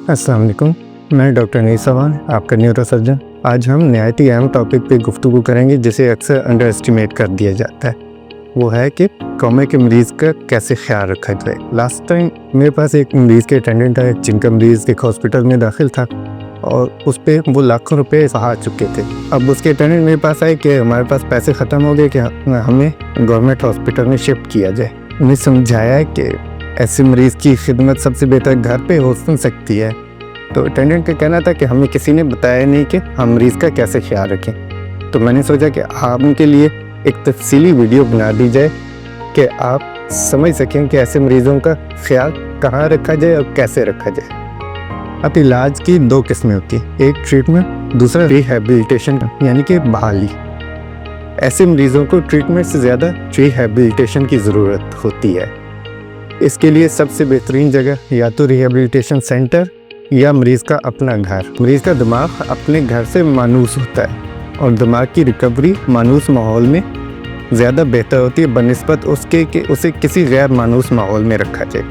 अस्सलाम वालेकुम, मैं डॉक्टर अनीस अवान, आपका न्यूरो सर्जन। आज हम नहायत ही अहम टॉपिक पे गुफ्तगू करेंगे जिसे अक्सर अंडर एस्टिमेट कर दिया जाता है। वो है कि कोमे के मरीज़ का कैसे ख्याल रखा जाए। लास्ट टाइम मेरे पास एक मरीज़ के अटेंडेंट आए, जिनका मरीज़ एक हॉस्पिटल में दाखिल था और उस पर वो लाखों रुपए सहा चुके थे। अब उसके अटेंडेंट मेरे पास आए कि हमारे पास पैसे ख़त्म हो गए कि हमें गवर्नमेंट हॉस्पिटल में शिफ्ट किया जाए। उन्हें समझाया कि ऐसे मरीज़ की खिदमत सबसे बेहतर घर पे हो सकती है। तो अटेंडेंट का कहना था कि हमें किसी ने बताया नहीं कि हम मरीज़ का कैसे ख्याल रखें। तो मैंने सोचा कि आप उनके लिए एक तफसीली वीडियो बना दी जाए कि आप समझ सकें कि ऐसे मरीज़ों का ख्याल कहाँ रखा जाए और कैसे रखा जाए। अब इलाज की दो किस्में होती हैं, एक ट्रीटमेंट, दूसरा रिहैबिलिटेशन यानी कि बहाली। ऐसे मरीज़ों को ट्रीटमेंट से ज़्यादा रिहैबिलिटेशन की ज़रूरत होती है। इसके लिए सबसे बेहतरीन जगह या तो रिहैबिलिटेशन सेंटर या मरीज़ का अपना घर। मरीज़ का दिमाग अपने घर से मानूस होता है और दिमाग की रिकवरी मानूस माहौल में ज़्यादा बेहतर होती है बनिस्बत उसके कि उसे किसी गैर मानूस माहौल में रखा जाए।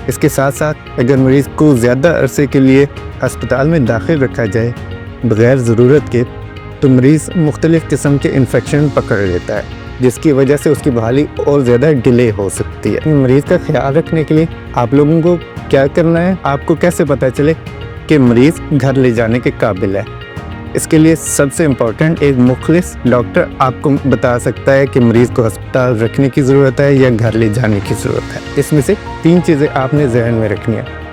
इसके साथ साथ अगर मरीज़ को ज़्यादा अरसे के लिए अस्पताल में दाखिल रखा जाए बग़ैर ज़रूरत के, तो मरीज़ मुख्तलिफ़ किस्म के इन्फेक्शन पकड़ लेता है, जिसकी वजह से उसकी बहाली और ज़्यादा डिले हो सकती है। मरीज़ का ख्याल रखने के लिए आप लोगों को क्या करना है, आपको कैसे पता चले कि मरीज़ घर ले जाने के काबिल है। इसके लिए सबसे इम्पॉर्टेंट एक मुखलिस डॉक्टर आपको बता सकता है कि मरीज़ को अस्पताल रखने की ज़रूरत है या घर ले जाने की ज़रूरत है। इसमें से तीन चीज़ें आपने जहन में रखनी है।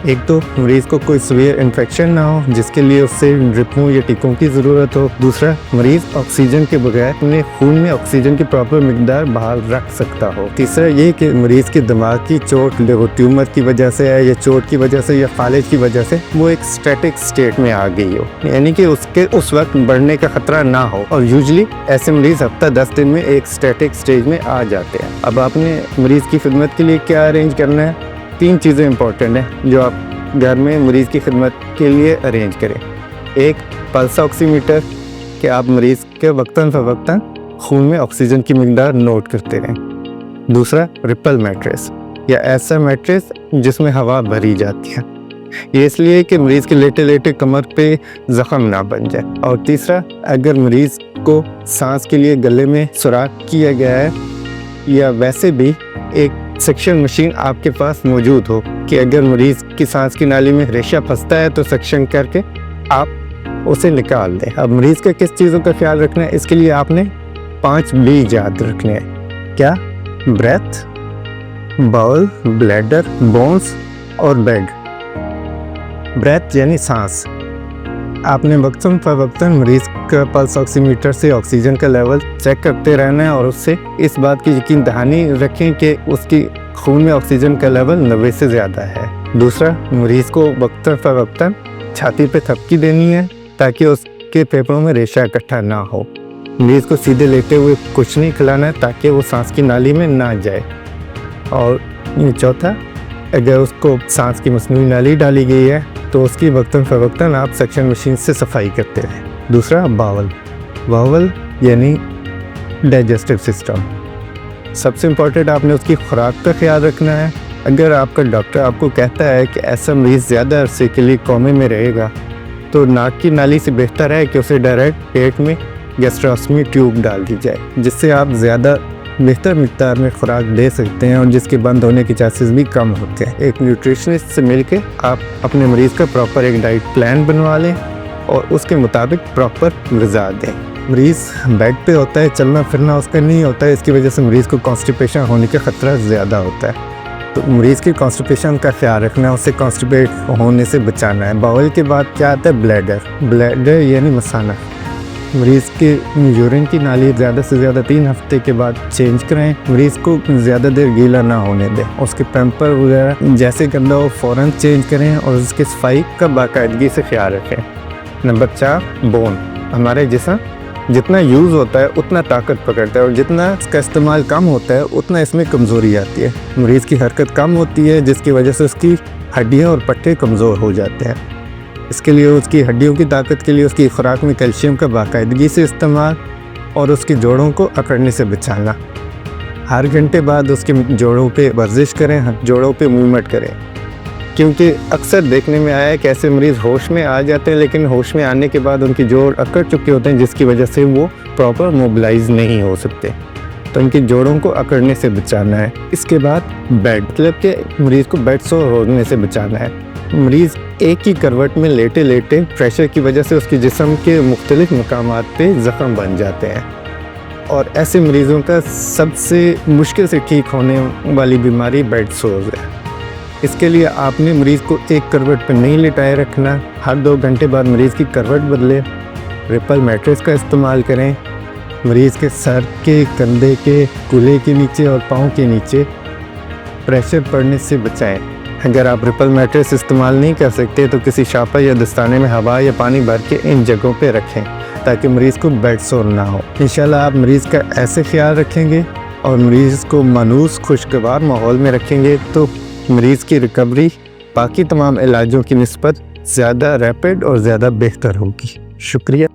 एक तो मरीज़ को कोई सीवियर इन्फेक्शन ना हो जिसके लिए उससे ड्रिपों या टीकों की ज़रूरत हो। दूसरा, मरीज़ ऑक्सीजन के बगैर अपने खून में ऑक्सीजन की प्रॉपर मिकदार बाहर रख सकता हो। तीसरा ये कि मरीज़ के दिमाग की चोट वो ट्यूमर की वजह से है या चोट की वजह से या फालिज की वजह से वो एक स्टैटिक स्टेट में आ गई हो, यानी कि उसके उस वक्त बढ़ने का ख़तरा ना हो। और यूजली ऐसे मरीज़ हफ्ता 10 दिन में एक स्टैटिक स्टेज में आ जाते हैं। अब आपने मरीज़ की खिदमत के लिए क्या अरेंज करना है? तीन चीज़ें इंपॉर्टेंट हैं जो आप घर में मरीज़ की खिदमत के लिए अरेंज करें। एक, पल्स ऑक्सीमीटर कि आप मरीज़ के वक्तन फ़वक्तन खून में ऑक्सीजन की मिकदार नोट करते रहें। दूसरा, रिपल मैट्रेस या ऐसा मैट्रेस जिसमें हवा भरी जाती है, ये इसलिए कि मरीज़ के लेटे लेटे कमर पे ज़ख़म ना बन जाए। और तीसरा, अगर मरीज़ को सांस के लिए गले में सुराख किया गया है या वैसे भी एक सक्शन मशीन आपके पास मौजूद हो कि अगर मरीज़ की सांस की नाली में रेशा फंसता है तो सक्शन करके आप उसे निकाल दें। अब मरीज़ का किस चीज़ों का ख्याल रखना है, इसके लिए आपने 5 बी याद रखने हैं। क्या? ब्रेथ, बाउल, ब्लैडर, बोन्स और बेड। ब्रेथ यानी सांस। आपने वक्तन फ़वक्तन मरीज़ का पल्स ऑक्सीमीटर से ऑक्सीजन का लेवल चेक करते रहना है और उससे इस बात की यकीन दहानी रखें कि उसकी खून में ऑक्सीजन का लेवल 90 से ज़्यादा है। दूसरा, मरीज़ को वक्तन फ़वक्तन छाती पे थपकी देनी है ताकि उसके फेफड़ों में रेशा इकट्ठा ना हो। मरीज़ को सीधे लेटे हुए कुछ नहीं खिलाना है ताकि वो सांस की नाली में ना जाए। और चौथा, अगर उसको सांस की मसनूई नाली डाली गई है तो उसकी वक्तन फ़वक्तन आप सक्शन मशीन से सफाई करते रहें। दूसरा, बावल यानी डाइजेस्टिव सिस्टम। सबसे इम्पोर्टेंट, आपने उसकी खुराक का ख्याल रखना है। अगर आपका डॉक्टर आपको कहता है कि ऐसा मरीज़ ज़्यादा अरसे के लिए कोमे में रहेगा तो नाक की नाली से बेहतर है कि उसे डायरेक्ट पेट में गैस्ट्रोस्टमी ट्यूब डाल दी जाए, जिससे आप ज़्यादा बेहतर मिक़दार में खुराक दे सकते हैं और जिसके बंद होने के चांसेस भी कम होते हैं। एक न्यूट्रिशनिस्ट से मिलके आप अपने मरीज़ का प्रॉपर एक डाइट प्लान बनवा लें और उसके मुताबिक प्रॉपर ग़िज़ा दें। मरीज़ बेड पे होता है, चलना फिरना उसका नहीं होता है, इसकी वजह से मरीज़ को कॉन्स्टिपेशन होने का ख़तरा ज़्यादा होता है। तो मरीज़ की कॉन्स्टिपेशन का ख्याल रखना है, उससे कॉन्स्टिपेट होने से बचाना है। बाउल के बाद क्या आता है? ब्लैडर यानी मसाना। मरीज़ के यूरिन की नाली ज़्यादा से ज़्यादा 3 हफ्ते के बाद चेंज करें। मरीज़ को ज़्यादा देर गीला ना होने दें। उसके पैम्पर वगैरह जैसे गंदा हो फ़ौरन चेंज करें और उसकी सफाई का बाकायदगी से ख्याल रखें। Number 4, bone. हमारे जिस्म जितना यूज़ होता है उतना ताकत पकड़ता है और जितना इसका इस्तेमाल कम होता है उतना इसमें कमज़ोरी आती है। मरीज़ की हरकत कम होती है जिसकी वजह से उसकी हड्डियाँ और पट्टे कमज़ोर हो जाते हैं। इसके लिए उसकी हड्डियों की ताकत के लिए उसकी खुराक में कैल्शियम का बाकायदगी से इस्तेमाल और उसकी जोड़ों को अकड़ने से बचाना। हर घंटे बाद उसके जोड़ों पे वर्जिश करें, जोड़ों पे मूवमेंट करें। کیونکہ اکثر دیکھنے میں آیا ہے کہ ایسے مریض ہوش میں آ جاتے ہیں لیکن ہوش میں آنے کے بعد ان کی جوڑ اکڑ چکے ہوتے ہیں، جس کی وجہ سے وہ پراپر موبلائز نہیں ہو سکتے. تو ان کی جوڑوں کو اکڑنے سے بچانا ہے. اس کے بعد بیڈ، مطلب کہ مریض کو بیڈ سور ہونے سے بچانا ہے. مریض ایک ہی کروٹ میں لیٹے لیٹے پریشر کی وجہ سے اس کے جسم کے مختلف مقامات پہ زخم بن جاتے ہیں، اور ایسے مریضوں کا سب سے مشکل سے ٹھیک ہونے والی بیماری بیڈ سورز ہے. اس کے لیے آپ نے مریض کو ایک کروٹ پہ نہیں لٹائے رکھنا. ہر 2 گھنٹے بعد مریض کی کروٹ بدلے. ریپل میٹریس کا استعمال کریں. مریض کے سر کے، کندھے کے، کولے کے نیچے اور پاؤں کے نیچے پریشر پڑنے سے بچائیں. اگر آپ ریپل میٹریس استعمال نہیں کر سکتے تو کسی شاپر یا دستانے میں ہوا یا پانی بھر کے ان جگہوں پہ رکھیں تاکہ مریض کو بیڈ سور نہ ہو. انشاءاللہ آپ مریض کا ایسے خیال رکھیں گے اور مریض کو مانوس خوشگوار ماحول میں رکھیں گے تو مریض کی ریکوری باقی تمام علاجوں کی نسبت زیادہ ریپڈ اور زیادہ بہتر ہوگی. شکریہ.